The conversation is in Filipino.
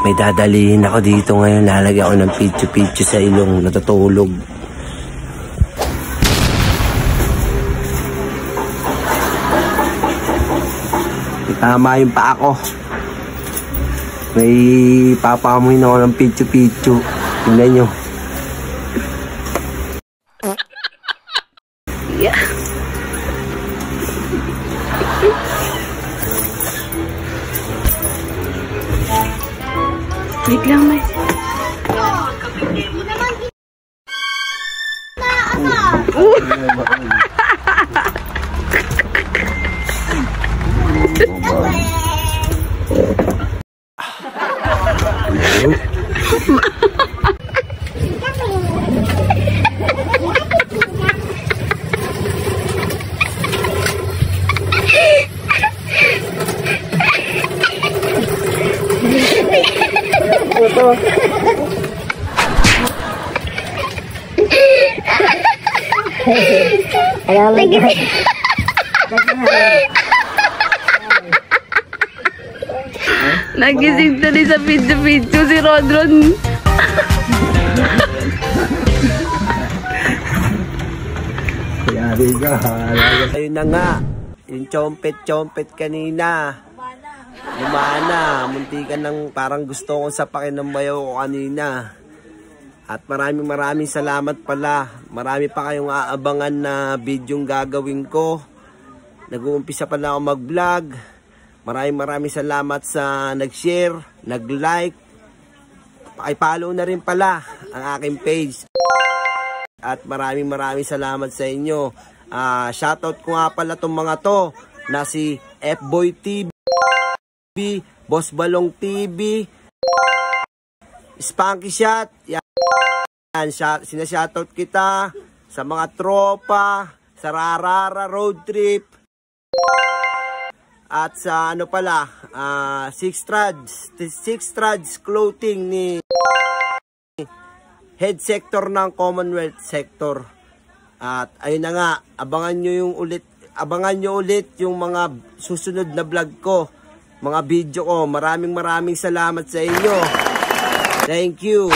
May dadalihin ako dito ngayon. Lalagyan ako ng pitsu-pitsu sa ilong. Natutulog. Tama yung pa ako. May papamuhin ako ng pitsu-pitsu. Tingnan nyo. Yeah. Wait lang, May. Nagising na rin sa video-video si Rodron. Ayun na nga, yung chompet-chompet kanina. Lumana, muntikan ng parang gusto kong sapakin ng bayaw ko kanina. At maraming salamat pala. Marami pa kayong aabangan na videong gagawin ko. Nag-uumpisa pala ako mag-vlog. Maraming salamat sa nag-share, nag-like. Paki-follow na rin pala ang aking page. At maraming salamat sa inyo. Shoutout ko nga pala itong mga to na si F-Boy TV, Boss Balong TV, Spunky Shot. Yan, sinashoutout kita sa mga tropa, sa Rarara Road Trip. At sa ano pala, Six Strads Clothing ni Head Sector ng Commonwealth Sector. At ayun na nga, abangan nyo ulit yung mga susunod na vlog ko, mga video ko. Maraming salamat sa inyo. Thank you.